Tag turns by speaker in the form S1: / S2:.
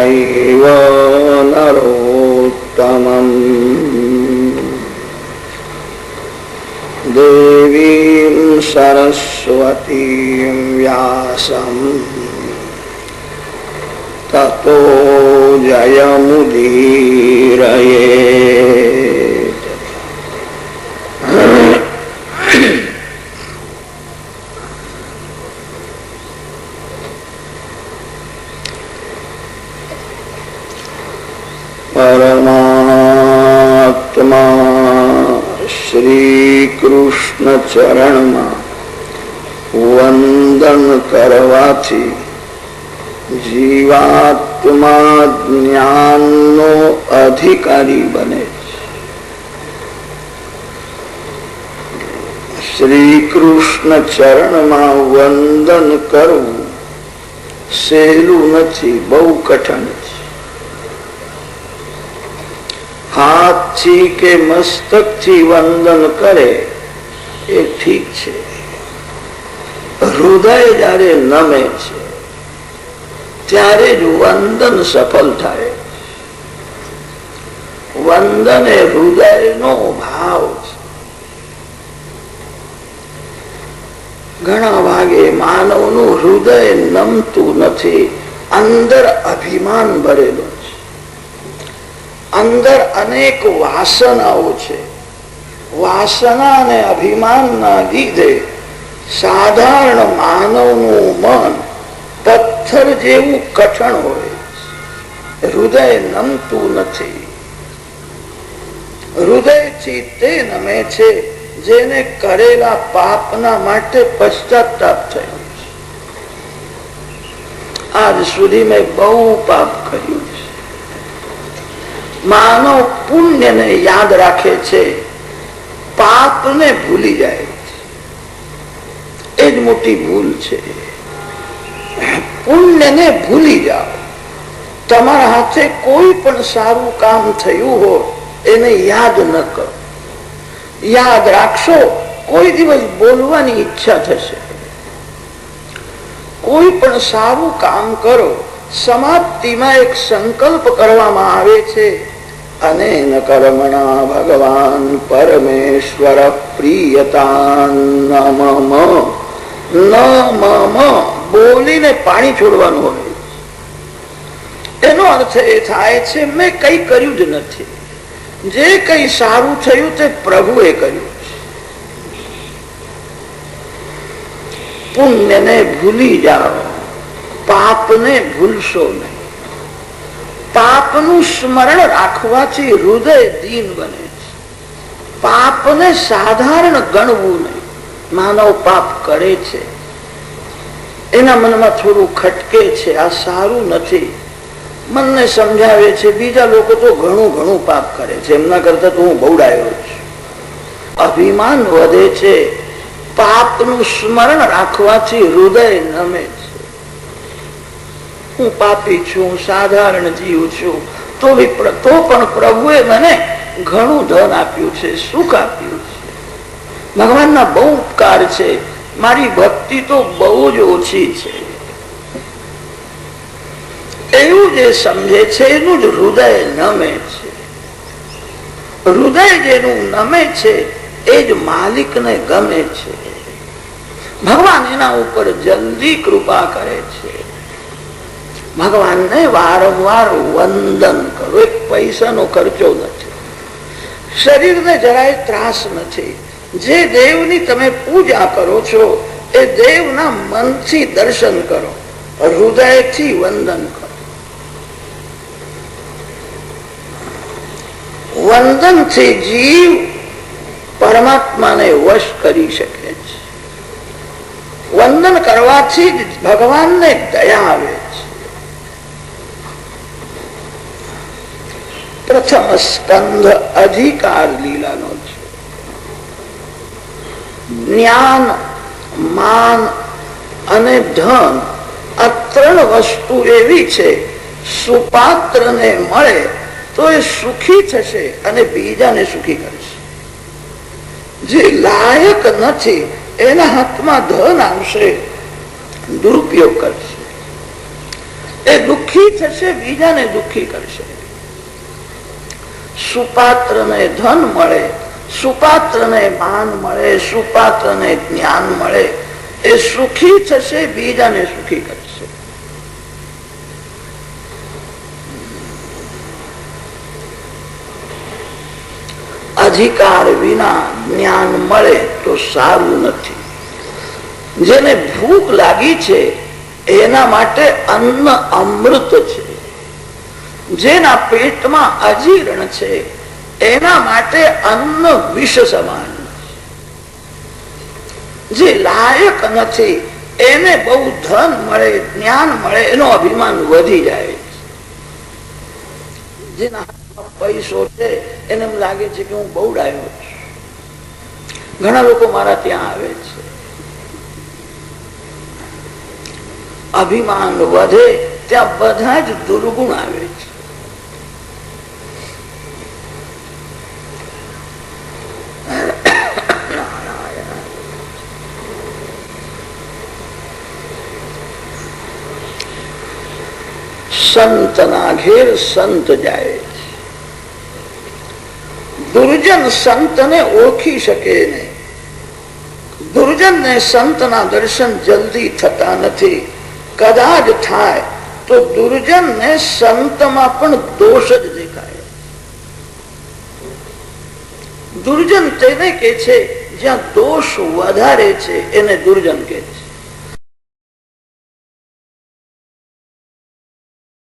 S1: चैव नरोत्तमम् देवीं सरस्वतीं व्यासं ततो जयमुदीरयेत्। परमात्मा श्री कृष्ण चरण में वंदन करवाथी जीवात्मा ज्ञान नो अधिकारी बने। श्री कृष्ण चरण में वंदन करवू सहेलू नथी, बहु कठिन। हाथ थी के मस्तक थी वंदन करे ए ठीक छे, हृदय जारे नमे छे त्यारे ज वंदन सफल थाय। वंदन ए हृदय नो भाव छे। घणा भागे मानव नु हृदय नमतु नथी, अंदर अभिमान भरेलो। अंदर अनेक वासनाओ छे। वासना ने अभिमान ना लीधे साधारण मानव नु मन पत्थर जेवू कठण होय, हृदय नमतु नथी। हृदय थी ते नमे छे जेने करेला पापना माटे पश्चाताप थयो। आज सुधी में बहु पाप कर्યું છે। मानव पुण्य ने याद राखे छे, पाप ने भूली जाए छे। एज मोटी भूल छे। पुण्य ने भूली जाओ। तमारा हाथे कोई पण सारू काम थयु हो एने याद न करो। याद राखशो कोई दिवस बोलवानी इच्छा थशे। कोई पण सारू काम करो, समाप्ति में एक संकल्प करवामां आवे छे, अनेन कर्मणा भगवान परमेश्वर प्रियता न मम बोलीने पाणी छोड़वानुं होय। एनो अर्थ ए थाय छे मैं कई कर्युं ज नथी, जे कई सारू थयुं ते प्रभुए कर्युं छे। पुण्य ने भूली जाओ, पाप ने भूलशो नहीं। पाप नु स्मरण राखवाथी हृदय दीन बने। पाप ने साधारण गणवू नहीं। मानव पाप करे छे, एना मन में थोड़ू खटके छे, आ सारू नथी। मन ने समझावे छे, बीजा लोको तो घणुं घणुं पाप करे छे, एमना करता तो हूँ बौडायो छुं। अभिमान वधे छे। पाप नु स्मरण राखवाथी हृदय नमे छे। हूँ पापी छू, साधारण जीव छू, तो पण प्रभुए मने घणुं धन आप्युं छे, सुख आप्युं छे। भगवान ना बहु उपकार छे, मारी भक्ति तो बहु ज ओછી छे। एवुं जे समझे छे एनुं ज हृदय नमे छे। हृदय जेनुं नमे छे ए ज मालिक ने गमे छे। भगवान एना उपर जल्दी कृपा करे छे। भगवान ने वारंवार वंदन करो। एक पैसा नो खर्चो नहीं, शरीर ने जराय त्रास नहीं। जे देवनी तमे पूजा करो छो ए देवना मन थी दर्शन करो, हृदय थी वंदन करो। वंदन थी जीव परमात्मा ने वश करी सके छे। वंदन करवाथी भगवान ने दया आवे छे। प्रथम स्कंध अधिकार लीला नो छे। ज्ञान, मान अने धन आ त्रण वस्तु एवी छे, सुपात्र ने मळे तो ए सुखी थशे अने बीजाने सुखी करशे। जे लायक नथी एना हाथमां धन आवशे, दुरुपयोग करशे। એ દુઃખી થશે, બીજાને દુઃખી કરશે. સુપાત્રને ધન મળે, સુપાત્રને માન મળે, સુપાત્રને જ્ઞાન મળે, એ સુખી થશે, બીજાને સુખી કરશે. અધિકાર વિના જ્ઞાન મળે તો સારું નથી. જેને ભૂખ લાગી છે એના માટે અન્ન અમૃત છે. જેના પેટમાં અજીર્ણ છે એના માટે અન્ન વિષ સમાન. જે લાયક નથી એને બહુ ધન મળે, જ્ઞાન મળે, એનો અભિમાન વધી જાય. જેના હાથમાં પૈસો છે એને એમ લાગે છે કે હું બહુ ડાયો છું. ઘણા લોકો મારા ત્યાં આવે છે. અભિમાન વધે ત્યાં બધા જ દુર્ગુણ આવે છે. સંતના ઘેર સંત જાય છે. દુર્જન સંતને ઓળખી શકે નહીં. દુર્જનને સંતના દર્શન જલ્દી થતા નથી. કદાચ થાય તો દુર્જનને સંતમાં પણ દોષ જ દેખાય. દુર્જન તેને કે છે જ્યાં દોષ વધારે છે એને દુર્જન કે છે.